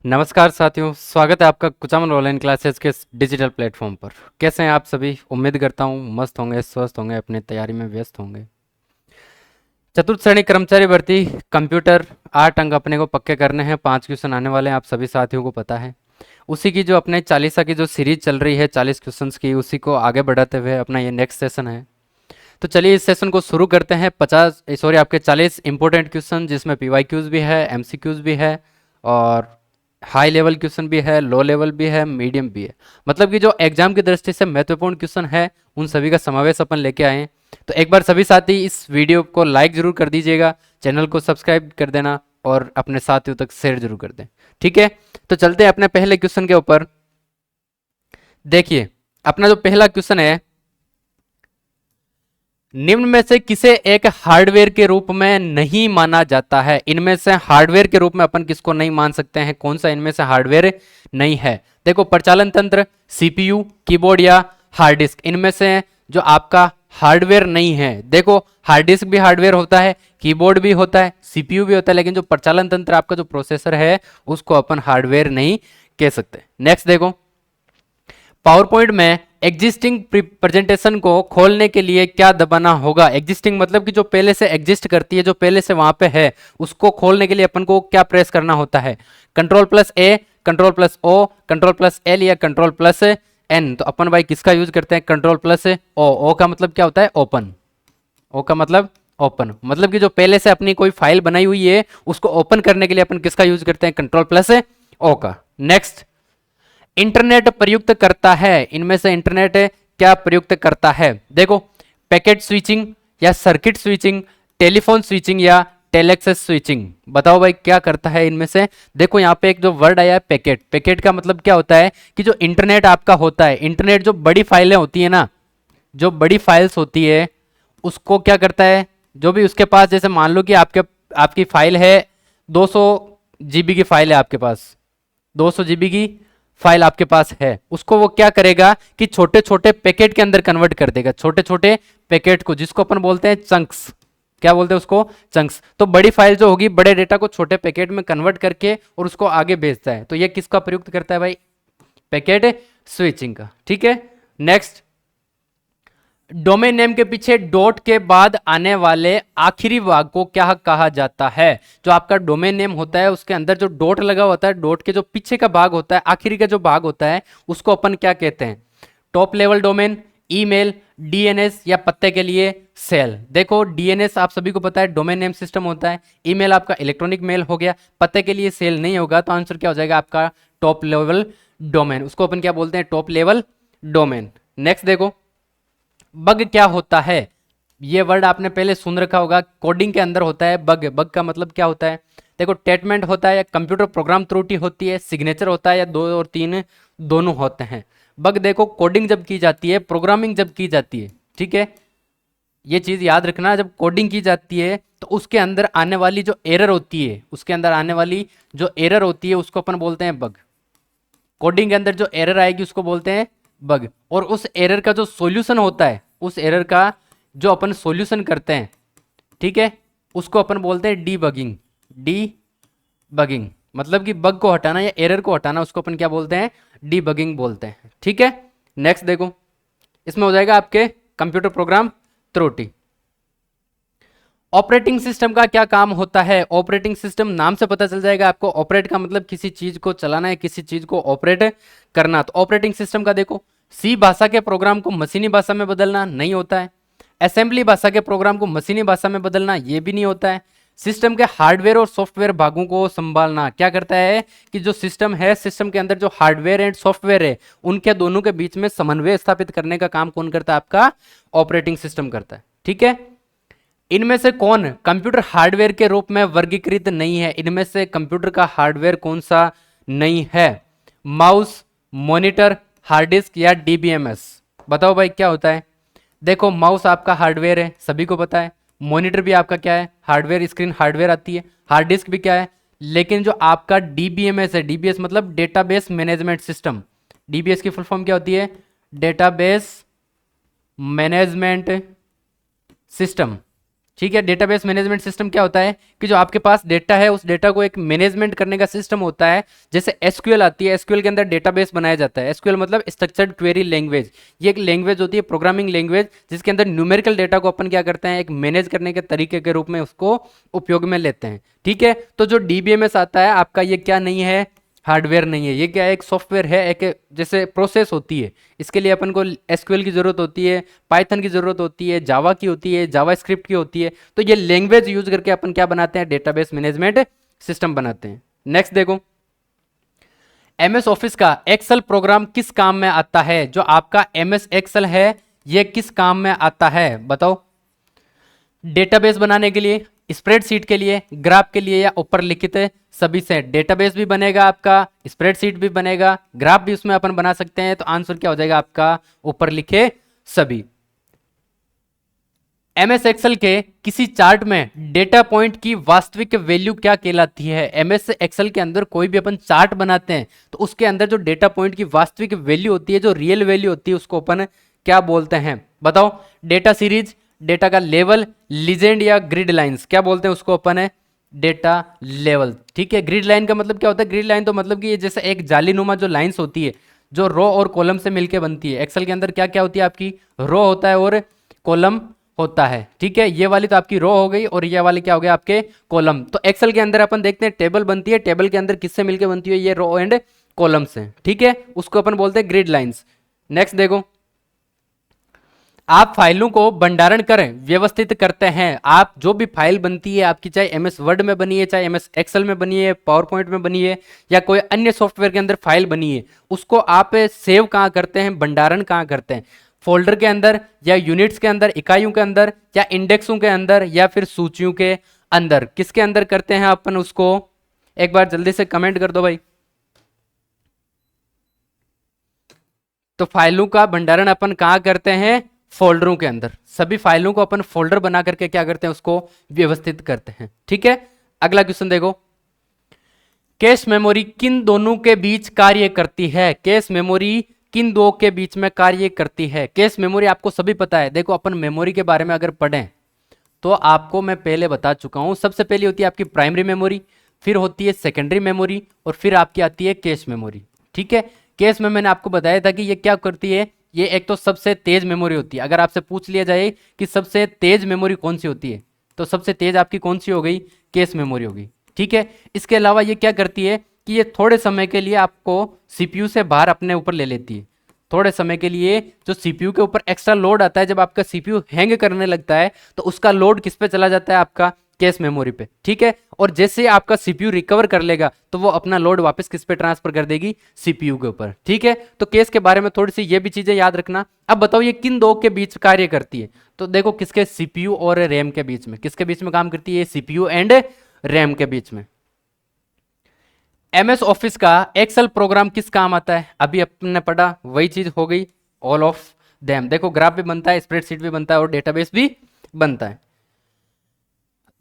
नमस्कार साथियों, स्वागत है आपका कुचामन ऑनलाइन क्लासेस के इस डिजिटल प्लेटफॉर्म पर। कैसे हैं आप सभी? उम्मीद करता हूँ मस्त होंगे, स्वस्थ होंगे, अपनी तैयारी में व्यस्त होंगे। चतुर्थ श्रेणी कर्मचारी भर्ती कंप्यूटर 8 अंक अपने को पक्के करने हैं। 5 क्वेश्चन आने वाले हैं, आप सभी साथियों को पता है। उसी की जो अपने 40 की जो सीरीज चल रही है 40 क्वेश्चंस की, उसी को आगे बढ़ाते हुए अपना ये नेक्स्ट सेशन है। तो चलिए इस सेशन को शुरू करते हैं। 40 इंपॉर्टेंट क्वेश्चन, जिसमें पीवाईक्यूज भी है, एमसीक्यूज भी है, और हाई लेवल क्वेश्चन भी है, लो लेवल भी है, मीडियम भी है। मतलब कि जो एग्जाम की दृष्टि से महत्वपूर्ण क्वेश्चन है, उन सभी का समावेश अपन लेके आए हैं। तो एक बार सभी साथी इस वीडियो को लाइक जरूर कर दीजिएगा, चैनल को सब्सक्राइब कर देना और अपने साथियों तक शेयर जरूर कर दें। ठीक है, तो चलते हैं अपने पहले क्वेश्चन के ऊपर। देखिए, अपना जो पहला क्वेश्चन है, निम्न में से किसे एक हार्डवेयर के रूप में नहीं माना जाता है? इनमें से हार्डवेयर के रूप में अपन किसको नहीं मान सकते हैं? कौन सा इनमें से हार्डवेयर नहीं है? देखो, प्रचालन तंत्र, सीपीयू, कीबोर्ड या हार्ड डिस्क, इनमें से जो आपका हार्डवेयर नहीं है। देखो, हार्ड डिस्क भी हार्डवेयर होता है, कीबोर्ड भी होता है, सीपीयू भी होता है, लेकिन जो प्रचालन तंत्र आपका जो प्रोसेसर है, उसको अपन हार्डवेयर नहीं कह सकते। नेक्स्ट देखो, पावर पॉइंट में एग्जिस्टिंग प्रेजेंटेशन को खोलने के लिए क्या दबाना होगा? एग्जिस्टिंग मतलब कि जो पहले से एग्जिस्ट करती है, जो पहले से वहां पे है, उसको खोलने के लिए अपन को क्या प्रेस करना होता है? कंट्रोल+A, कंट्रोल+O, कंट्रोल+L या कंट्रोल+N? तो अपन भाई किसका यूज करते हैं? कंट्रोल+O। ओ का मतलब क्या होता है? ओपन। ओ का मतलब ओपन, मतलब कि जो पहले से अपनी कोई फाइल बनाई हुई है, उसको ओपन करने के लिए अपन किसका यूज करते हैं? कंट्रोल+O का। नेक्स्ट, इंटरनेट प्रयुक्त करता है। इनमें से इंटरनेट क्या प्रयुक्त करता है? देखो, पैकेट स्विचिंग या सर्किट स्विचिंग, टेलीफोन स्विचिंग या टेलेक्स स्विचिंग। बताओ भाई क्या करता है इनमें से? देखो, यहाँ पे एक जो वर्ड आया है पैकेट, पैकेट का मतलब क्या होता है कि जो इंटरनेट आपका होता है, इंटरनेट जो बड़ी फाइलें होती है ना, जो बड़ी फाइल्स होती है, उसको क्या करता है? जो भी उसके पास, जैसे मान लो कि आपकी फाइल है 200 GB की फाइल है आपके पास, 200 GB की फाइल आपके पास है, उसको वो क्या करेगा कि छोटे छोटे पैकेट के अंदर कन्वर्ट कर देगा, छोटे छोटे पैकेट को, जिसको अपन बोलते हैं चंक्स। क्या बोलते हैं उसको? चंक्स। तो बड़ी फाइल जो होगी, बड़े डेटा को छोटे पैकेट में कन्वर्ट करके और उसको आगे भेजता है। तो ये किसका प्रयुक्त करता है भाई? पैकेट स्विचिंग का। ठीक है, नेक्स्ट, डोमेन नेम के पीछे डॉट के बाद आने वाले आखिरी भाग को क्या कहा जाता है? जो आपका डोमेन नेम होता है, उसके अंदर जो डॉट लगा होता है, डॉट के जो पीछे का भाग होता है, आखिरी का जो भाग होता है, उसको अपन क्या कहते हैं? Top level domain, email, DNS या पत्ते के लिए सेल। देखो, डीएनएस आप सभी को पता है डोमेन नेम सिस्टम होता है, ईमेल आपका इलेक्ट्रॉनिक मेल हो गया, पत्ते के लिए सेल नहीं होगा, तो आंसर क्या हो जाएगा आपका? Top level domain. उसको अपन क्या बोलते हैं? Top level domain. नेक्स्ट देखो, बग क्या होता है? ये वर्ड आपने पहले सुन रखा होगा, कोडिंग के अंदर होता है बग। बग का मतलब क्या होता है? देखो, स्टेटमेंट होता है या कंप्यूटर प्रोग्राम त्रुटि होती है, सिग्नेचर होता है या 2 और 3 दोनों होते हैं। बग देखो, कोडिंग जब की जाती है, प्रोग्रामिंग जब की जाती है, ठीक है, ये चीज याद रखना, जब कोडिंग की जाती है तो उसके अंदर आने वाली जो एरर होती है, उसके अंदर आने वाली जो एरर होती है, उसको अपन बोलते हैं बग। कोडिंग के अंदर जो एरर आएगी उसको बोलते हैं बग। और उस एरर का जो सॉल्यूशन होता है, उस एरर का जो अपन सॉल्यूशन करते हैं, ठीक है, उसको अपन बोलते हैं डीबगिंग। डीबगिंग मतलब कि बग को हटाना या एरर को हटाना, उसको अपन क्या बोलते हैं? डीबगिंग बोलते हैं। ठीक है, नेक्स्ट देखो, इसमें हो जाएगा आपके कंप्यूटर प्रोग्राम त्रुटि। ऑपरेटिंग सिस्टम का क्या काम होता है? ऑपरेटिंग सिस्टम नाम से पता चल जाएगा आपको। ऑपरेट का मतलब किसी चीज को चलाना है, किसी चीज को ऑपरेट करना। तो ऑपरेटिंग सिस्टम का देखो, सी भाषा के प्रोग्राम को मशीनी भाषा में बदलना नहीं होता है। असेंबली भाषा के प्रोग्राम को मशीनी भाषा में बदलना, ये भी नहीं होता है। सिस्टम के हार्डवेयर और सॉफ्टवेयर भागों को संभालना क्या करता है कि जो सिस्टम है, सिस्टम के अंदर जो हार्डवेयर एंड सॉफ्टवेयर है, उनके दोनों के बीच में समन्वय स्थापित करने का काम कौन करता है? आपका ऑपरेटिंग सिस्टम करता है। ठीक है, इनमें से कौन कंप्यूटर हार्डवेयर के रूप में वर्गीकृत नहीं है? इनमें से कंप्यूटर का हार्डवेयर कौन सा नहीं है? माउस, मॉनिटर, हार्ड डिस्क या डीबीएमएस? बताओ भाई क्या होता है? देखो, माउस आपका हार्डवेयर है, सभी को पता है। मॉनिटर भी आपका क्या है? हार्डवेयर, स्क्रीन हार्डवेयर आती है। हार्ड डिस्क भी क्या है? लेकिन जो आपका डीबीएमएस है, डीबीएस मतलब डेटाबेस मैनेजमेंट सिस्टम। डीबीएस की फुल फॉर्म क्या होती है? Database management system. ठीक है। डेटाबेस मैनेजमेंट सिस्टम क्या होता है कि जो आपके पास डेटा है उस डेटा को एक मैनेजमेंट करने का सिस्टम होता है। जैसे एसक्यूएल आती है, एसक्यूएल के अंदर डेटाबेस बनाया जाता है। एसक्यूएल मतलब स्ट्रक्चर्ड क्वेरी लैंग्वेज। ये एक लैंग्वेज होती है, प्रोग्रामिंग लैंग्वेज, जिसके अंदर न्यूमेरिकल डेटा को अपन क्या करते हैं, एक मैनेज करने के तरीके के रूप में उसको उपयोग में लेते हैं। ठीक है। तो जो डीबीएमएस आता है आपका, ये क्या नहीं है, हार्डवेयर नहीं है, ये क्या है, एक सॉफ्टवेयर है, एक जैसे प्रोसेस होती है। इसके लिए अपन को एसक्यूएल की जरूरत होती है, पाइथन की जरूरत होती है, जावा की होती है, जावा स्क्रिप्ट की होती है। तो ये लैंग्वेज यूज करके अपन क्या बनाते हैं, डेटाबेस मैनेजमेंट सिस्टम बनाते हैं। नेक्स्ट देखो, एमएस ऑफिस का एक्सेल प्रोग्राम किस काम में आता है? जो आपका एमएस एक्सेल है ये किस काम में आता है बताओ? डेटाबेस बनाने के लिए, स्प्रेडशीट के लिए, ग्राफ के लिए, या ऊपर लिखित सभी से। डेटाबेस भी बनेगा आपका, स्प्रेडशीट भी बनेगा, ग्राफ भी उसमें अपन बना सकते हैं। तो आंसर क्या हो जाएगा आपका, ऊपर लिखे सभी। एमएस एक्सेल के किसी चार्ट में डेटा पॉइंट की वास्तविक वैल्यू क्या कहलाती है? एमएस एक्सेल के अंदर कोई भी अपन चार्ट बनाते हैं तो उसके अंदर जो डेटा पॉइंट की वास्तविक वैल्यू होती है, जो रियल वैल्यू होती है, उसको अपन क्या बोलते हैं बताओ? डेटा सीरीज, डेटा का लेवल, लीजेंड, या ग्रिड लाइंस, क्या बोलते हैं उसको अपन है? Data level. ठीक है। ग्रिड लाइन का मतलब क्या होता है? ग्रिड लाइन तो मतलब कि ये जैसे एक जालीनुमा जो लाइंस होती है, जो रो और कॉलम से मिलकर बनती है। एक्सेल के अंदर क्या क्या होती है आपकी? रो होता है और कॉलम होता है। ठीक है। ये वाली तो आपकी रो हो गई और ये वाली क्या हो गया आपके कॉलम। तो एक्सेल के अंदर अपन देखते हैं टेबल बनती है, टेबल के अंदर किससे मिलकर बनती है? ये रो एंड कॉलम से। ठीक है। उसको अपन बोलते हैं ग्रिड लाइंस। नेक्स्ट देखो, आप फाइलों को भंडारण कर व्यवस्थित करते हैं। आप जो भी फाइल बनती है आपकी, चाहे एमएस वर्ड में बनी है, चाहे एमएस एक्सेल में बनी है, पावर पॉइंट में बनी है, या कोई अन्य सॉफ्टवेयर के अंदर फाइल बनी है, उसको आप सेव कहाँ करते हैं, भंडारण कहाँ करते हैं? फोल्डर के अंदर, या यूनिट्स के अंदर, इकाइयों के अंदर, या इंडेक्सों के अंदर, या फिर सूचियों के अंदर? किसके अंदर करते हैं अपन उसको? एक बार जल्दी से कमेंट कर दो भाई। तो फाइलों का भंडारण अपन कहाँ करते हैं? फोल्डरों के अंदर। सभी फाइलों को अपन फोल्डर बना करके क्या करते हैं, उसको व्यवस्थित करते हैं। ठीक है। अगला क्वेश्चन देखो, कैश मेमोरी किन दोनों के बीच कार्य करती है? कैश मेमोरी किन दो के बीच में कार्य करती है? कैश मेमोरी आपको सभी पता है। देखो अपन मेमोरी के बारे में अगर पढ़ें तो आपको मैं पहले बता चुका हूं। सबसे पहले होती है आपकी प्राइमरी मेमोरी, फिर होती है सेकेंडरी मेमोरी, और फिर आपकी आती है कैश मेमोरी। ठीक है। कैश में मैंने आपको बताया था कि ये क्या करती है, ये एक तो सबसे तेज मेमोरी होती है। अगर आपसे पूछ लिया जाए कि सबसे तेज मेमोरी कौन सी होती है, तो सबसे तेज आपकी कौन सी हो गई? कैश मेमोरी होगी। ठीक है। इसके अलावा ये क्या करती है कि ये थोड़े समय के लिए आपको सीपीयू से बाहर अपने ऊपर ले लेती है। थोड़े समय के लिए जो सीपीयू के ऊपर एक्स्ट्रा लोड आता है, जब आपका सीपीयू हैंग करने लगता है तो उसका लोड किस पे चला जाता है? आपका कैश मेमोरी पे। ठीक है। और जैसे आपका सीपीयू रिकवर कर लेगा तो वो अपना लोड वापस किस पे ट्रांसफर कर देगी? सीपीयू के ऊपर। ठीक है। तो कैश के बारे में थोड़ी सी ये भी चीजें याद रखना। अब बताओ ये किन दो के बीच कार्य करती है? तो देखो किसके? सीपीयू और रैम के बीच में। किसके बीच में काम करती है? सीपीयू एंड रैम के बीच में। एमएस ऑफिस का एक्सेल प्रोग्राम किस काम आता है? अभी अपने पढ़ा वही चीज हो गई, ऑल ऑफ देम। देखो ग्राफ भी बनता है, स्प्रेडशीट भी बनता है, और डेटाबेस भी बनता है।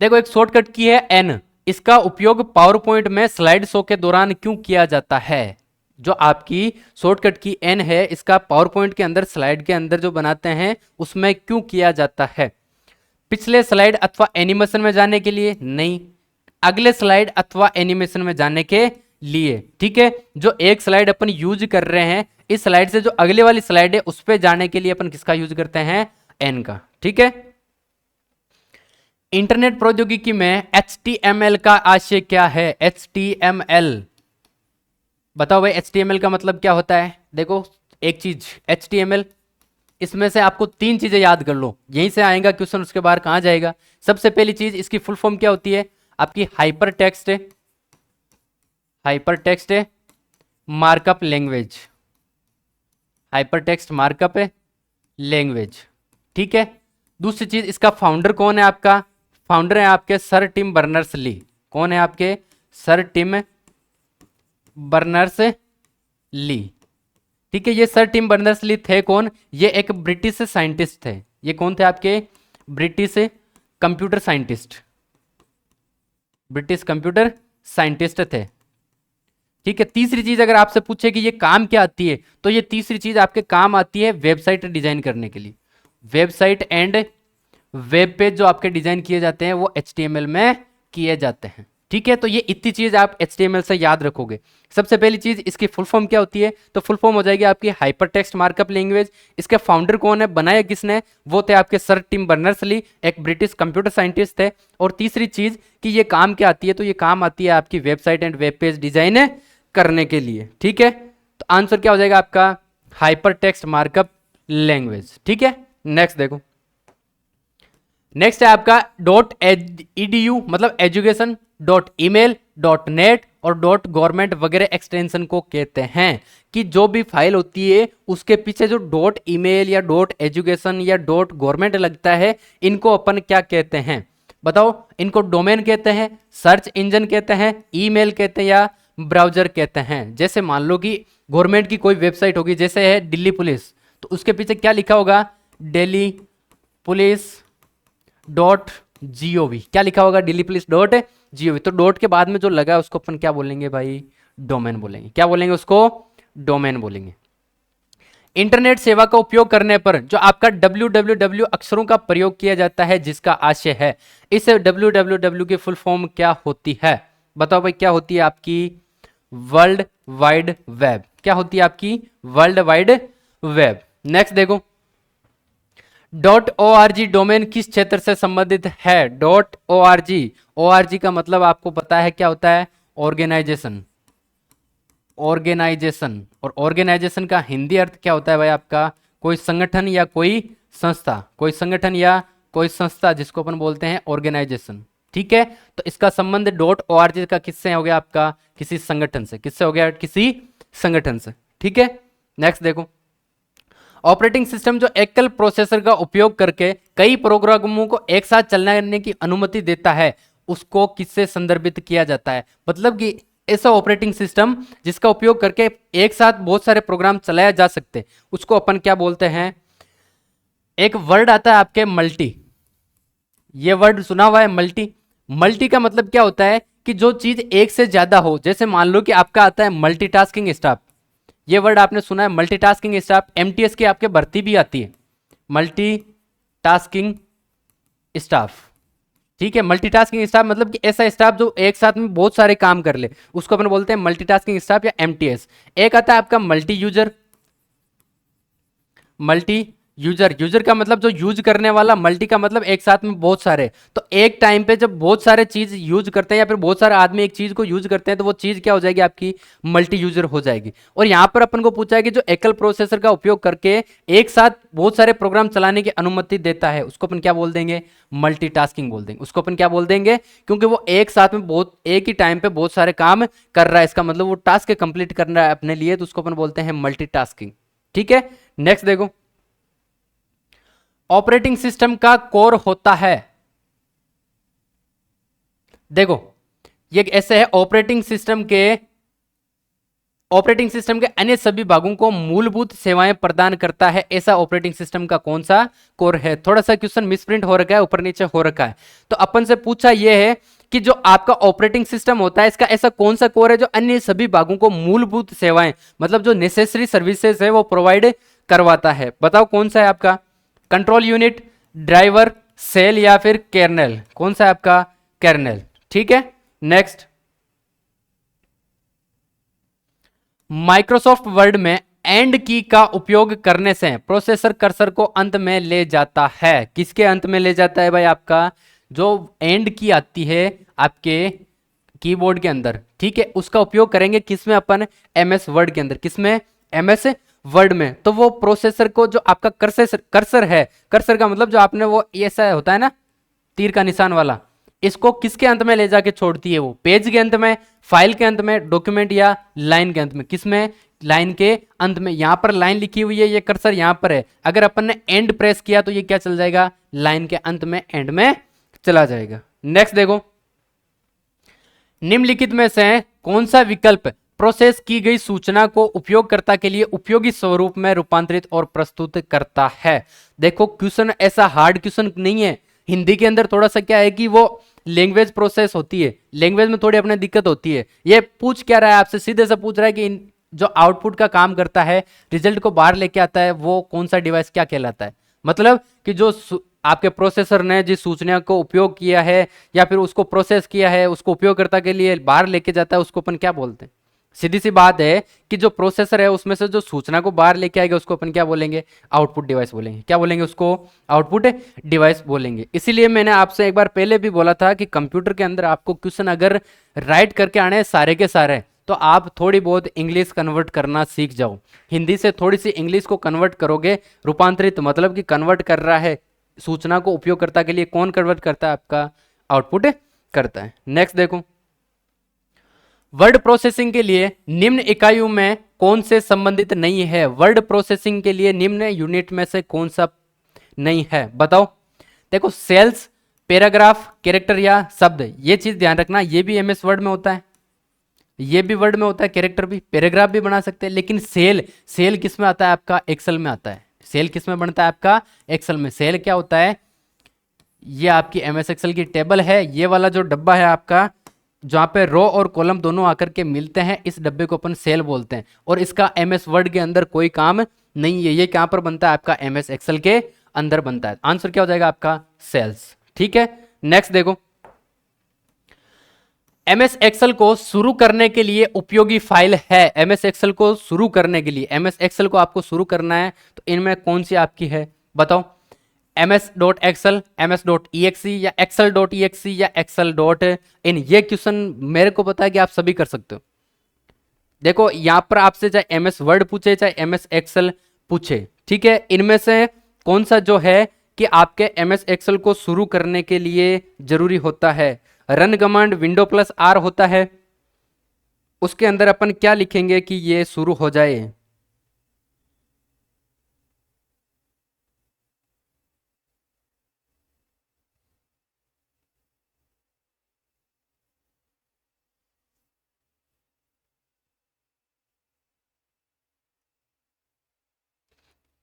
देखो एक शॉर्टकट की है एन, इसका उपयोग पावर पॉइंट में स्लाइड शो के दौरान क्यों किया जाता है? जो आपकी शॉर्टकट की एन है, इसका पावर पॉइंट के अंदर, स्लाइड के अंदर जो बनाते हैं उसमें क्यों किया जाता है? पिछले स्लाइड अथवा एनिमेशन में जाने के लिए? नहीं, अगले स्लाइड अथवा एनिमेशन में जाने के लिए। ठीक है। जो एक स्लाइड अपन यूज कर रहे हैं, इस स्लाइड से जो अगले वाली स्लाइड है उस पे जाने के लिए अपन किसका यूज करते हैं? एन का। ठीक है। इंटरनेट प्रौद्योगिकी में HTML का आशय क्या है? HTML बताओ भाई, HTML का मतलब क्या होता है? देखो एक चीज HTML, इसमें से आपको तीन चीजें याद कर लो, यहीं से आएगा क्वेश्चन, उसके बाहर कहां जाएगा? सबसे पहली चीज, इसकी फुल फॉर्म क्या होती है? आपकी हाइपर टेक्स्ट है, हाइपर टेक्स्ट है markup language, hyper text markup है लैंग्वेज। ठीक है। दूसरी चीज, इसका फाउंडर कौन है? आपका फाउंडर है आपके सर टिम बर्नर्स ली। कौन है आपके? Sir Tim Berners Lee. ठीक है। ये सर टिम बर्नर्स ली थे कौन? ये एक ब्रिटिश साइंटिस्ट थे। ये कौन थे आपके? British computer scientist, British computer scientist थे। ठीक है। तीसरी चीज अगर आपसे पूछे कि ये काम क्या आती है, तो ये तीसरी चीज आपके काम आती है वेबसाइट डिजाइन करने के लिए। वेबसाइट एंड वेब पेज जो आपके डिजाइन किए जाते हैं वो HTML में किए जाते हैं। ठीक है, तो ये इतनी चीज आप HTML से याद रखोगे। सबसे पहली चीज इसकी फुल फॉर्म क्या होती है, तो फुल फॉर्म हो जाएगी आपकी हाइपर टेक्स्ट मार्कअप लैंग्वेज। इसके फाउंडर कौन है, बनाया किसने, वो थे आपके सर टिम बर्नर्स ली, एक ब्रिटिश कंप्यूटर साइंटिस्ट थे। और तीसरी चीज कि ये काम क्या आती है, तो ये काम आती है आपकी website and web page design करने के लिए। ठीक है, तो आंसर क्या हो जाएगा आपका, हाइपर टेक्स्ट मार्कअप लैंग्वेज। ठीक है, नेक्स्ट देखो, नेक्स्ट है आपका .edu मतलब एजुकेशन, .email, .net और .government वगैरह एक्सटेंशन को कहते हैं कि जो भी फाइल होती है उसके पीछे जो .email या .education या .government लगता है, इनको अपन क्या कहते हैं बताओ। इनको डोमेन कहते हैं, सर्च इंजन कहते हैं, ईमेल कहते हैं या ब्राउजर कहते हैं। जैसे मान लो कि गवर्नमेंट की कोई वेबसाइट होगी, जैसे है दिल्ली पुलिस, तो उसके पीछे क्या लिखा होगा, दिल्ली पुलिस .gov, क्या लिखा होगा, दिल्ली पुलिस .gov। तो डॉट के बाद में जो लगा है उसको अपन क्या बोलेंगे भाई, डोमेन बोलेंगे। क्या बोलेंगे उसको, डोमेन बोलेंगे। इंटरनेट सेवा का उपयोग करने पर जो आपका www अक्षरों का प्रयोग किया जाता है, जिसका आशय है, इस www की फुल फॉर्म क्या होती है, बताओ भाई क्या होती है आपकी, वर्ल्ड वाइड वेब। क्या होती है आपकी, वर्ल्ड वाइड वेब। नेक्स्ट देखो, .org डोमेन किस क्षेत्र से संबंधित है, .org का मतलब आपको पता है क्या होता है, ऑर्गेनाइजेशन। ऑर्गेनाइजेशन, और ऑर्गेनाइजेशन का हिंदी अर्थ क्या होता है भाई आपका, कोई संगठन या कोई संस्था, कोई संगठन या कोई संस्था, जिसको अपन बोलते हैं ऑर्गेनाइजेशन। ठीक है, तो इसका संबंध .org का किससे हो गया आपका, किसी संगठन से। किससे हो गया, किसी संगठन से। ठीक है, नेक्स्ट देखो, ऑपरेटिंग सिस्टम जो एकल प्रोसेसर का उपयोग करके कई प्रोग्रामों को एक साथ चलाने की अनुमति देता है, उसको किससे संदर्भित किया जाता है। मतलब कि ऐसा ऑपरेटिंग सिस्टम जिसका उपयोग करके एक साथ बहुत सारे प्रोग्राम चलाया जा सकते, उसको अपन क्या बोलते हैं। एक वर्ड आता है आपके मल्टी, ये वर्ड सुना हुआ है मल्टी। मल्टी का मतलब क्या होता है कि जो चीज एक से ज्यादा हो। जैसे मान लो कि आपका आता है मल्टीटास्किंग स्टाफ, ये वर्ड आपने सुना है मल्टीटास्किंग स्टाफ। एमटीएस की आपके भर्ती भी आती है, मल्टीटास्किंग स्टाफ। ठीक है, मल्टीटास्किंग स्टाफ मतलब कि ऐसा स्टाफ जो एक साथ में बहुत सारे काम कर ले, उसको अपन बोलते हैं मल्टीटास्किंग स्टाफ या एमटीएस। एक आता है आपका multi user, multi user, user का मतलब जो यूज करने वाला, मल्टी का मतलब एक साथ में बहुत सारे। तो एक टाइम पे जब बहुत सारे चीज यूज करते हैं या फिर बहुत सारे आदमी एक चीज को यूज करते हैं, तो वो चीज क्या हो जाएगी आपकी, मल्टी यूजर हो जाएगी। और यहां पर अपन को पूछा है कि जो एकल प्रोसेसर का उपयोग करके एक साथ बहुत सारे प्रोग्राम चलाने की अनुमति देता है, उसको अपन क्या बोल देंगे, मल्टीटास्किंग बोल देंगे। उसको अपन क्या बोल देंगे, क्योंकि वो एक साथ में बहुत एक ही टाइम पे बहुत सारे काम कर रहा है, इसका मतलब वो टास्क कंप्लीट कर रहा है अपने लिए, तो उसको अपन बोलते हैं मल्टीटास्किंग। ठीक है, नेक्स्ट देखो, ऑपरेटिंग सिस्टम का कोर होता है। देखो ये ऐसे है, ऑपरेटिंग सिस्टम के अन्य सभी भागों को मूलभूत सेवाएं प्रदान करता है। ऐसा ऑपरेटिंग सिस्टम का कौन सा कोर है। थोड़ा सा क्वेश्चन मिसप्रिंट हो रखा है, ऊपर नीचे हो रखा है। तो अपन से पूछा यह है कि जो आपका ऑपरेटिंग सिस्टम होता है, इसका ऐसा कौन सा कोर है जो अन्य सभी भागों को मूलभूत सेवाएं, मतलब जो नेसेसरी सर्विसेज है वो प्रोवाइड करवाता है। बताओ कौन सा है आपका, कंट्रोल यूनिट, ड्राइवर, सेल या फिर कर्नेल। कौन सा है आपका, कर्नेल। ठीक है, नेक्स्ट, माइक्रोसॉफ्ट वर्ड में एंड की का उपयोग करने से प्रोसेसर कर्सर को अंत में ले जाता है। किसके अंत में ले जाता है भाई, आपका जो एंड की आती है आपके कीबोर्ड के अंदर। ठीक है, उसका उपयोग करेंगे किसमें अपन, एमएस वर्ड के अंदर। किसमें, एमएस वर्ड में। तो वो प्रोसेसर को जो आपका कर्सर है, कर्सर का मतलब जो आपने वो ऐसा होता है ना तीर का निशान वाला, इसको किसके अंत में ले जाके छोड़ती है, वो पेज के अंत में, फाइल के अंत में, डॉक्यूमेंट या लाइन के अंत में। किसमें, लाइन के अंत में। यहां पर लाइन लिखी हुई है, ये कर्सर यहां पर है, अगर अपन ने एंड प्रेस किया तो ये क्या चल जाएगा, लाइन के अंत में, एंड में चला जाएगा। नेक्स्ट देखो, निम्नलिखित में से कौन सा विकल्प प्रोसेस की गई सूचना को उपयोगकर्ता के लिए उपयोगी स्वरूप में रूपांतरित और प्रस्तुत करता है। देखो क्वेश्चन ऐसा हार्ड क्वेश्चन नहीं है। हिंदी के अंदर थोड़ा सा क्या है कि वो लैंग्वेज प्रोसेस होती है, लैंग्वेज में थोड़ी अपने दिक्कत होती है। ये पूछ क्या रहा है आपसे, सीधे से पूछ रहा है कि जो आउटपुट का काम करता है, रिजल्ट को बाहर लेके आता है, वो कौन सा डिवाइस क्या कहलाता है। मतलब कि जो आपके प्रोसेसर ने जिस सूचना को उपयोग किया है या फिर उसको प्रोसेस किया है, उसको उपयोगकर्ता के लिए बाहर लेके जाता है, उसको अपन क्या बोलते हैं? सीधी सी बात है कि जो प्रोसेसर है उसमें से जो सूचना को बाहर लेके आएगा उसको अपन क्या बोलेंगे? आउटपुट डिवाइस बोलेंगे। क्या बोलेंगे उसको? आउटपुट डिवाइस बोलेंगे। इसीलिए मैंने आपसे एक बार पहले भी बोला था कि कंप्यूटर के अंदर आपको क्वेश्चन अगर राइट करके आने हैं सारे के सारे, तो आप थोड़ी बहुत इंग्लिश कन्वर्ट करना सीख जाओ। हिंदी से थोड़ी सी इंग्लिश को कन्वर्ट करोगे, रूपांतरित मतलब कि कन्वर्ट कर रहा है सूचना को उपयोगकर्ता के लिए। कौन कन्वर्ट करता है? आपका आउटपुट करता है। नेक्स्ट देखो, वर्ड प्रोसेसिंग के लिए निम्न इकाइयों में कौन से संबंधित नहीं है? वर्ड प्रोसेसिंग के लिए निम्न यूनिट में से कौन सा नहीं है? बताओ। देखो, सेल्स, पैराग्राफ, कैरेक्टर या शब्द, ये चीज ध्यान रखना। ये भी एमएस वर्ड में होता है, ये भी वर्ड में होता है, कैरेक्टर भी, पैराग्राफ भी बना सकते हैं। लेकिन सेल किस में आता है? आपका एक्सेल में आता है। सेल किस में बनता है? आपका एक्सेल में। सेल क्या होता है? ये आपकी एमएस एक्सेल की टेबल है। ये वाला जो डब्बा है आपका, जहां पे रो और कॉलम दोनों आकर के मिलते हैं, इस डब्बे को अपन सेल बोलते हैं। और इसका एमएस वर्ड के अंदर कोई काम नहीं है। ये कहां पर बनता है? आपका एमएस एक्सेल के अंदर बनता है। आंसर क्या हो जाएगा आपका? सेल्स। ठीक है, नेक्स्ट देखो, एमएस एक्सेल को शुरू करने के लिए उपयोगी फाइल है। एमएस एक्सेल को शुरू करने के लिए, एमएस एक्सेल को आपको शुरू करना है तो इनमें कौन सी आपकी है? बताओ। ms.excel, ms.exe या excel.exe या excel.in। ये क्वेश्चन मेरे को पता है कि आप सभी कर सकते हो। देखो, यहां पर आपसे चाहे एमएस वर्ड पूछे चाहे एमएस एक्सेल पूछे, ठीक है, इनमें से कौन सा जो है कि आपके एमएस एक्सेल को शुरू करने के लिए जरूरी होता है? Run command window plus R होता है, उसके अंदर अपन क्या लिखेंगे कि ये शुरू हो जाए?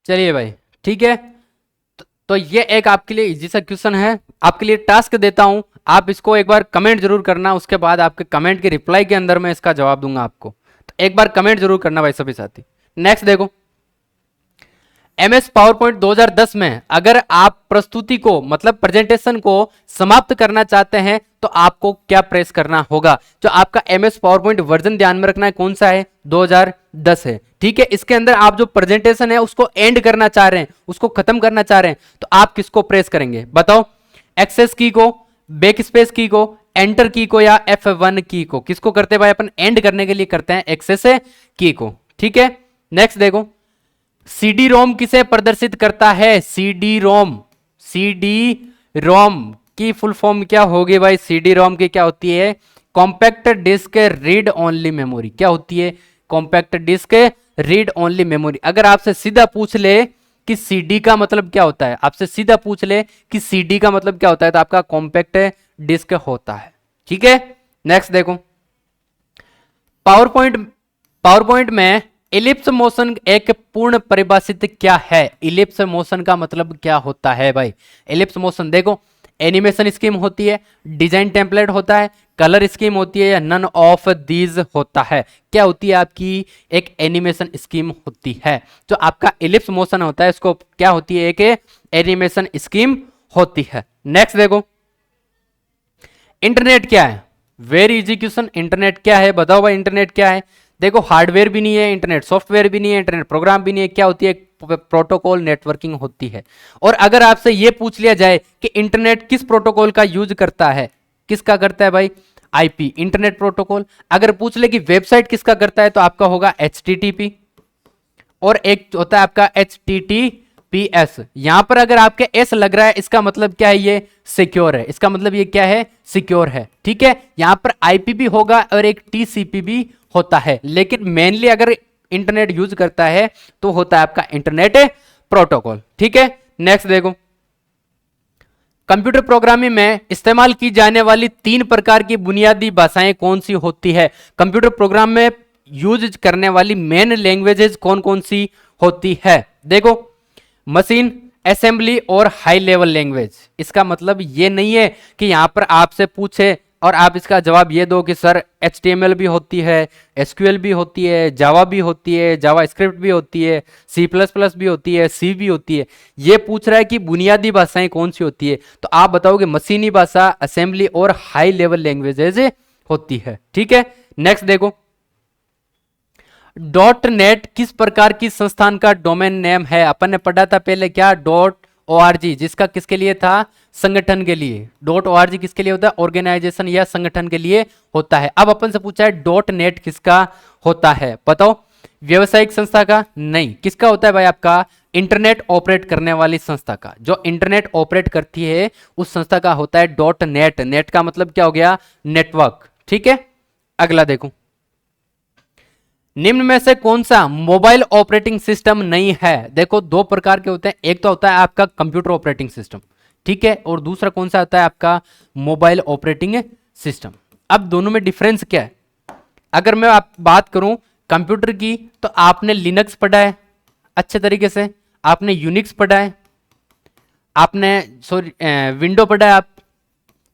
चलिए भाई, ठीक है। तो ये एक आपके लिए इजी सा क्वेश्चन है। आपके लिए टास्क देता हूं, आप इसको एक बार कमेंट जरूर करना। उसके बाद आपके कमेंट के रिप्लाई के अंदर मैं इसका जवाब दूंगा आपको। तो एक बार कमेंट जरूर करना भाई सभी साथी। नेक्स्ट देखो, एमएस पावर पॉइंट 2010 में अगर आप प्रस्तुति को मतलब प्रेजेंटेशन को समाप्त करना चाहते हैं तो आपको क्या प्रेस करना होगा? जो आपका एमएस पावर पॉइंट वर्जन ध्यान में रखना है, कौन सा है? 2010 है। ठीक है, इसके अंदर आप जो प्रेजेंटेशन है उसको एंड करना चाह रहे हैं, उसको खत्म करना चाह रहे हैं, तो आप किसको प्रेस करेंगे? बताओ। एक्सेस की को, बैक स्पेस की को, एंटर की को या F1 की को? किसको करते हैं भाई? अपन एंड करने के लिए करते हैं एक्सेस की को। ठीक है, नेक्स्ट देखो, सीडी रोम किसे प्रदर्शित करता है? सीडी रोम, सीडी रोम की फुल फॉर्म क्या होगी भाई? सीडी रोम की क्या होती है? Compact disc read only memory. क्या होती है? Compact disc read only memory. अगर आपसे सीधा पूछ ले कि सीडी का मतलब क्या होता है, आपसे सीधा पूछ ले कि सीडी का मतलब क्या होता है, तो आपका कॉम्पैक्ट डिस्क होता है। ठीक है, नेक्स्ट देखो, पावरपॉइंट में इलिप्स मोशन एक पूर्ण परिभाषित क्या है? इलिप्स मोशन का मतलब क्या होता है भाई? इलिप्स मोशन देखो, एनिमेशन स्कीम होती है, डिजाइन टेम्पलेट होता है, कलर स्कीम होती है या नन ऑफ दीज होता है? क्या होती है आपकी? एक एनिमेशन स्कीम होती है। जो आपका इलिप्स मोशन होता है इसको क्या होती है? एक एनिमेशन स्कीम होती है। नेक्स्ट देखो, इंटरनेट क्या है? Very easy question. इंटरनेट क्या है? बताओ भाई, इंटरनेट क्या है? देखो, हार्डवेयर भी नहीं है इंटरनेट, सॉफ्टवेयर भी नहीं है इंटरनेट, प्रोग्राम भी नहीं है। क्या होती है? प्रोटोकॉल नेटवर्किंग होती है। और अगर आपसे यह पूछ लिया जाए कि इंटरनेट किस प्रोटोकॉल का यूज करता है, किसका करता है भाई? IP, internet protocol. अगर पूछ ले कि वेबसाइट किसका करता है, तो आपका होगा HTTP, और एक होता है आपका HTTPS। यहां पर अगर आपके एस लग रहा है, इसका मतलब क्या है? ये सिक्योर है। इसका मतलब ये क्या है? सिक्योर है। ठीक है, यहां पर आईपी भी होगा और एक TCP भी होता है, लेकिन मेनली अगर इंटरनेट यूज करता है तो होता है आपका इंटरनेट प्रोटोकॉल। ठीक है, नेक्स्ट देखो, कंप्यूटर प्रोग्रामिंग में इस्तेमाल की जाने वाली 3 प्रकार की बुनियादी भाषाएं कौन सी होती है? कंप्यूटर प्रोग्राम में यूज करने वाली मेन लैंग्वेजेस कौन कौन सी होती है? देखो, मशीन, असेंबली और हाई लेवल लैंग्वेज। इसका मतलब ये नहीं है कि यहां पर आपसे पूछे और आप इसका जवाब ये दो कि सर HTML भी होती है, SQL भी होती है, जावा भी होती है, जावा स्क्रिप्ट भी होती है, C++ भी होती है, सी भी होती है। ये पूछ रहा है कि बुनियादी भाषाएं कौन सी होती है, तो आप बताओगे मशीनी भाषा, असेंबली और हाई लेवल लैंग्वेजेज होती है। ठीक है, नेक्स्ट देखो, .NET किस प्रकार की संस्थान का डोमेन नेम है? अपन ने पढ़ा था पहले क्या, .org, जिसका किसके लिए था, संगठन के लिए। .org किसके लिए होता है, ऑर्गेनाइजेशन या संगठन के लिए होता है। अब अपन से पूछा है .NET किसका होता है, बताओ। व्यवसायिक संस्था का? नहीं। किसका होता है भाई, आपका इंटरनेट ऑपरेट करने वाली संस्था का। जो इंटरनेट ऑपरेट करती है उस संस्था का होता है .NET। नेट का मतलब क्या हो गया, नेटवर्क। ठीक है, अगला देखो, निम्न में से कौन सा मोबाइल ऑपरेटिंग सिस्टम नहीं है? देखो दो प्रकार के होते हैं, एक तो होता है आपका कंप्यूटर ऑपरेटिंग सिस्टम, ठीक है, और दूसरा कौन सा होता है आपका मोबाइल ऑपरेटिंग सिस्टम। अब दोनों में डिफरेंस क्या है? अगर मैं आप बात करूं कंप्यूटर की, तो आपने लिनक्स पढ़ा है अच्छे तरीके से, आपने यूनिक्स पढ़ा है, आपने विंडो पढ़ा है। आप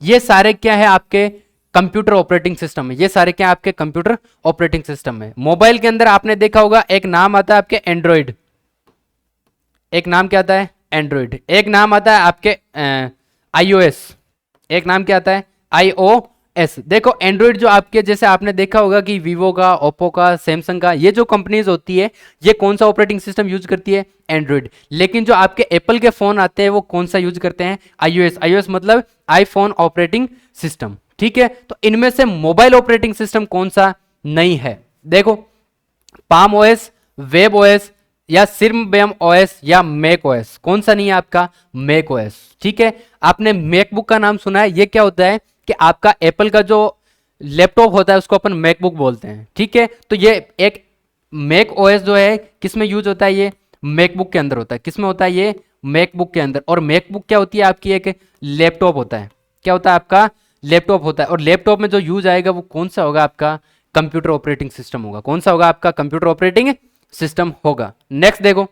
ये सारे क्या है आपके कंप्यूटर ऑपरेटिंग सिस्टम है, ये सारे क्या आपके कंप्यूटर ऑपरेटिंग सिस्टम है। मोबाइल के अंदर आपने देखा होगा एक नाम आता है आपके एंड्रॉइड, एक नाम क्या आता है एंड्रॉइड, एक नाम आता है आपके iOS, एक नाम क्या आता है iOS। देखो एंड्रॉइड जो आपके, जैसे आपने देखा होगा कि वीवो का, ओप्पो का, सैमसंग का, ये जो कंपनीज होती है ये कौन सा ऑपरेटिंग सिस्टम यूज करती है, एंड्रॉइड। लेकिन जो आपके एप्पल के फोन आते हैं वो कौन सा यूज करते हैं, iOS। iOS मतलब आईफोन ऑपरेटिंग सिस्टम। ठीक है, तो इनमें से मोबाइल ऑपरेटिंग सिस्टम कौन सा नहीं है? देखो पाम ओएस, वेब ओएस या सिर्मबेम ओएस या मैक ओएस, कौन सा नहीं है आपका, मैक ओएस। ठीक है, आपने मैकबुक का नाम सुना है, ये क्या होता है कि आपका एप्पल का जो लैपटॉप होता है उसको अपन मैकबुक बोलते हैं। ठीक है, तो ये एक मैक ओएस जो है किसमें यूज होता है, ये मैकबुक के अंदर होता है। किसमें होता है, ये मैकबुक के अंदर। और मैकबुक क्या होती है आपकी, एक लैपटॉप होता है। क्या होता है आपका, लैपटॉप होता है। और लैपटॉप में जो यूज आएगा वो कौन सा होगा, आपका कंप्यूटर ऑपरेटिंग सिस्टम होगा। कौन सा होगा, आपका कंप्यूटर ऑपरेटिंग सिस्टम होगा। नेक्स्ट देखो,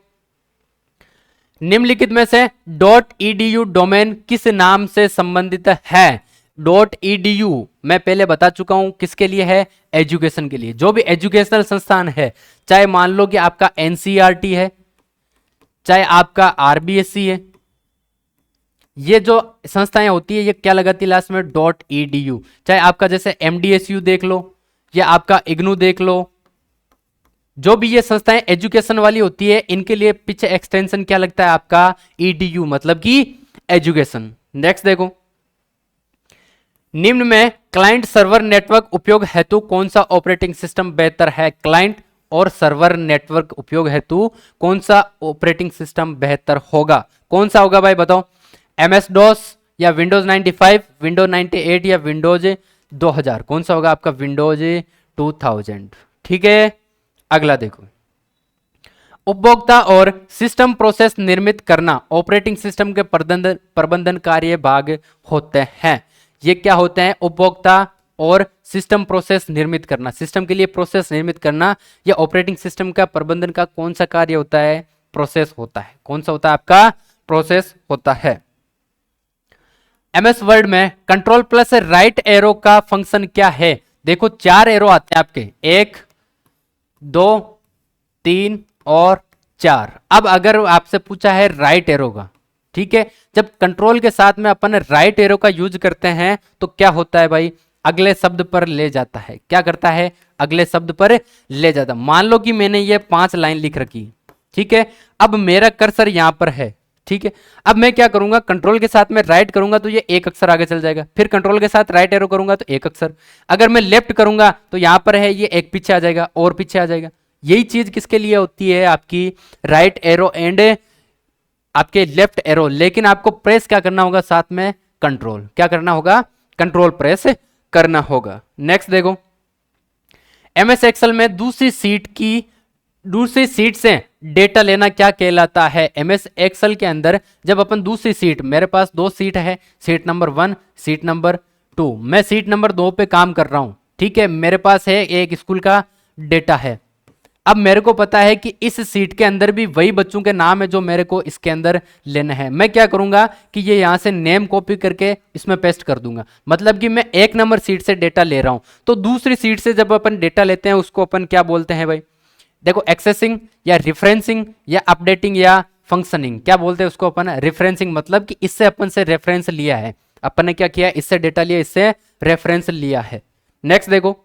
निम्नलिखित में से .edu डोमेन किस नाम से संबंधित है? .edu मैं पहले बता चुका हूं किसके लिए है, एजुकेशन के लिए। जो भी एजुकेशनल संस्थान है, चाहे मान लो कि आपका NCERT है, चाहे आपका RBSC है, ये जो संस्थाएं होती है ये क्या लगाती है लास्ट में, .edu। चाहे आपका जैसे MDSU देख लो या आपका IGNOU देख लो, जो भी ये संस्थाएं एजुकेशन वाली होती है इनके लिए पीछे एक्सटेंशन क्या लगता है आपका, EDU, मतलब कि एजुकेशन। नेक्स्ट देखो, निम्न में क्लाइंट सर्वर नेटवर्क उपयोग हेतु कौन सा ऑपरेटिंग सिस्टम बेहतर है? क्लाइंट और सर्वर नेटवर्क उपयोग हेतु कौन सा ऑपरेटिंग सिस्टम बेहतर होगा? कौन सा होगा भाई बताओ, MS DOS या विंडोज 95, विंडोज 98 या विंडोज 2000? कौन सा होगा आपका, विंडोज 2000। ठीक है, अगला देखो, उपभोक्ता और सिस्टम प्रोसेस निर्मित करना ऑपरेटिंग सिस्टम के प्रबंधन कार्य भाग होते हैं। ये क्या होते हैं, उपभोक्ता और सिस्टम प्रोसेस निर्मित करना। सिस्टम के लिए प्रोसेस निर्मित करना, या ऑपरेटिंग सिस्टम का प्रबंधन का कौन सा कार्य होता है, प्रोसेस होता है। कौन सा होता है आपका, प्रोसेस होता है। MS वर्ड में कंट्रोल प्लस राइट एरो का फंक्शन क्या है? देखो 4 एरो आते हैं आपके, 1 2 3 और 4। अब अगर आपसे पूछा है राइट एरो का, ठीक है, जब कंट्रोल के साथ में अपन राइट एरो का यूज करते हैं तो क्या होता है भाई, अगले शब्द पर ले जाता है। क्या करता है, अगले शब्द पर ले जाता। मान लो कि मैंने ये 5 लाइन लिख रखी, ठीक है, अब मेरा कर्सर यहां पर है, ठीक है, अब मैं क्या करूंगा, कंट्रोल के साथ में राइट करूंगा तो ये एक अक्षर आगे चल जाएगा, फिर कंट्रोल के साथ राइट एरो करूंगा तो एक अक्षर, अगर मैं लेफ्ट करूंगा तो यहां पर है ये एक पीछे आ जाएगा और पीछे आ जाएगा। यही चीज किसके लिए होती है, आपकी राइट एरो एंड आपके लेफ्ट एरो। लेकिन आपको प्रेस क्या करना होगा, साथ में कंट्रोल, क्या करना होगा, कंट्रोल प्रेस करना होगा। नेक्स्ट देखो, MS एक्सेल में दूसरी सीट से डेटा लेना क्या कहलाता है? MS एक्सेल के अंदर जब अपन दूसरी सीट, मेरे पास 2 सीट है, सीट नंबर 1, सीट नंबर 2, मैं सीट नंबर 2 पे काम कर रहा हूं, ठीक है, मेरे पास है एक स्कूल का डेटा है, अब मेरे को पता है कि इस सीट के अंदर भी वही बच्चों के नाम है जो मेरे को इसके अंदर लेना है। मैं क्या करूंगा कि ये यहां से नेम कॉपी करके इसमें पेस्ट कर दूंगा, मतलब कि मैं 1 नंबर सीट से डेटा ले रहा हूं, तो दूसरी सीट से जब अपन डेटा लेते हैं उसको अपन क्या बोलते हैं भाई, देखो एक्सेसिंग या रिफरेंसिंग या अपडेटिंग या फंक्शनिंग, क्या बोलते हैं उसको अपन, रिफरेंसिंग, मतलब कि इससे अपन से रेफरेंस लिया है, अपन ने क्या किया, इससे डेटा लिया, इससे रेफरेंस लिया है। नेक्स्ट देखो,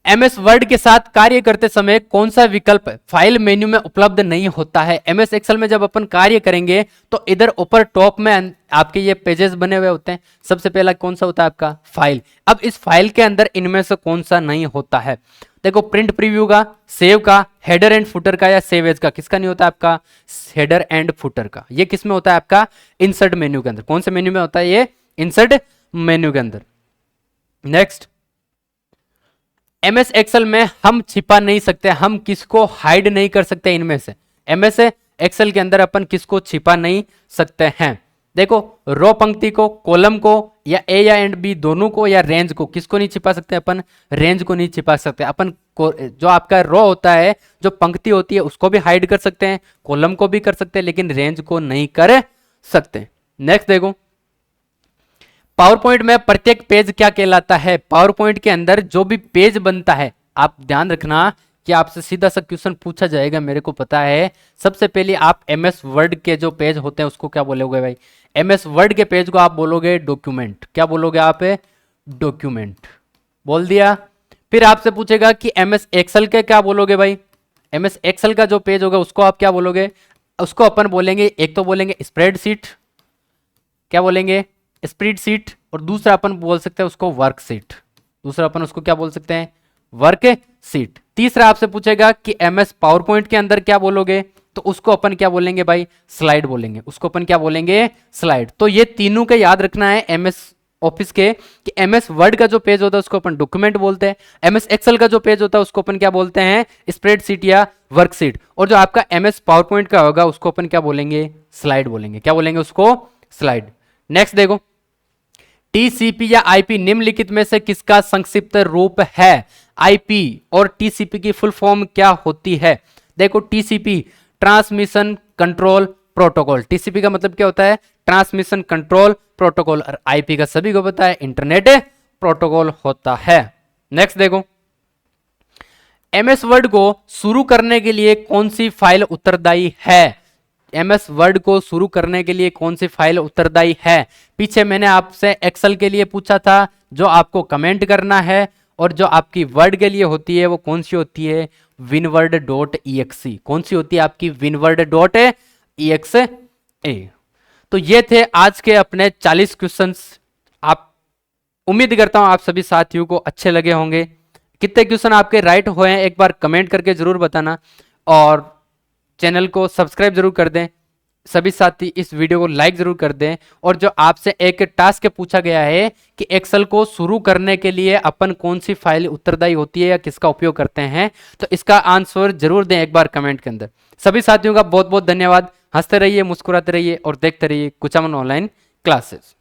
एमएस वर्ड के साथ कार्य करते समय कौन सा विकल्प फाइल मेन्यू में उपलब्ध नहीं होता है। एमएस एक्सेल में जब अपन कार्य करेंगे तो इधर ऊपर टॉप में आपके ये पेजेस बने हुए होते हैं, सबसे पहला कौन सा होता है आपका, फाइल। अब इस फाइल के अंदर इनमें से कौन सा नहीं होता है, देखो प्रिंट प्रीव्यू का, सेव का, हेडर एंड फुटर का या सेव एज का, किसका नहीं होता है आपका, हेडर एंड फुटर का। ये किस में होता है आपका, इंसर्ट मेन्यू के अंदर। कौन से मेन्यू में होता है ये, इंसर्ट मेन्यू के अंदर। नेक्स्ट, एमएस एक्सेल में हम छिपा नहीं सकते, हम किसको हाइड नहीं कर सकते इनमें से, एमएस एक्सेल के अंदर अपन किसको छिपा नहीं सकते हैं, देखो रो पंक्ति को, कॉलम को, या ए या एंड बी दोनों को, या रेंज को, किसको नहीं छिपा सकते अपन, रेंज को नहीं छिपा सकते अपन को। जो आपका रो होता है, जो पंक्ति होती है उसको भी हाइड कर सकते हैं, कॉलम को भी कर सकते हैं, लेकिन रेंज को नहीं कर सकते। नेक्स्ट देखो, पावर पॉइंट में प्रत्येक पेज क्या कहलाता है, पावर पॉइंट के अंदर जो भी पेज बनता है, आप ध्यान रखना कि आपसे सीधा सा क्वेश्चन पूछा जाएगा, मेरे को पता है। सबसे पहले आप एमएस वर्ड के जो पेज होते हैं उसको क्या बोलोगे भाई, एमएस वर्ड के पेज को आप बोलोगे डॉक्यूमेंट, क्या बोलोगे आप, डॉक्यूमेंट बोल दिया। फिर आपसे पूछेगा कि एमएस एक्सेल के क्या बोलोगे भाई, एमएस एक्सेल का जो पेज होगा उसको आप क्या बोलोगे, उसको अपन बोलेंगे, एक तो बोलेंगे स्प्रेडशीट, क्या बोलेंगे, स्प्रेडशीट, और दूसरा अपन बोल सकते हैं उसको वर्कशीट, दूसरा अपन उसको क्या बोल सकते हैं, वर्कशीट। तीसरा आपसे पूछेगा कि एमएस पावर पॉइंट के अंदर क्या बोलोगे, तो उसको अपन क्या बोलेंगे भाई, स्लाइड बोलेंगे, उसको अपन क्या बोलेंगे, स्लाइड। तो ये तीनों के याद रखना है एमएस ऑफिस के, कि एमएस वर्ड का जो पेज होता है उसको अपन डॉक्यूमेंट बोलते हैं, एमएस एक्सेल का जो पेज होता है उसको अपन क्या बोलते हैं, स्प्रेडशीट या वर्कशीट, और जो आपका एमएस पावर पॉइंट का होगा उसको अपन क्या बोलेंगे, स्लाइड बोलेंगे, क्या बोलेंगे उसको, स्लाइड। नेक्स्ट देखो, टीसीपी या आईपी निम्नलिखित में से किसका संक्षिप्त रूप है, आईपी और टीसीपी की फुल फॉर्म क्या होती है, देखो TCP transmission control protocol, TCP का मतलब क्या होता है, ट्रांसमिशन कंट्रोल प्रोटोकॉल, और आईपी का सभी को पता है इंटरनेट प्रोटोकॉल होता है। नेक्स्ट देखो, एमएस वर्ड को शुरू करने के लिए कौन सी फाइल उत्तरदायी है, एमएस वर्ड को शुरू करने के लिए कौन सी फाइल उत्तरदायी है। पीछे मैंने आपसे एक्सेल के लिए पूछा था, जो आपको कमेंट करना है, और जो आपकी वर्ड के लिए होती है वो कौन सी होती है, winword.exe, कौन सी होती है आपकी, winword.exe। तो ये थे आज के अपने 40 क्वेश्चंस। आप, उम्मीद करता हूं आप सभी साथियों को अच्छे लगे होंगे। कितने क्वेश्चन आपके राइट हुए हैं एक बार कमेंट करके जरूर बताना, और चैनल को सब्सक्राइब जरूर कर दें। सभी साथी इस वीडियो को लाइक जरूर कर दें। और जो आपसे एक टास्क पूछा गया है कि एक्सेल को शुरू करने के लिए अपन कौन सी फाइल उत्तरदायी होती है या किसका उपयोग करते हैं, तो इसका आंसर जरूर दें एक बार कमेंट के अंदर। सभी साथियों का बहुत बहुत धन्यवाद। हंसते रहिए, मुस्कुराते रहिए और देखते रहिए कुचामन ऑनलाइन क्लासेस।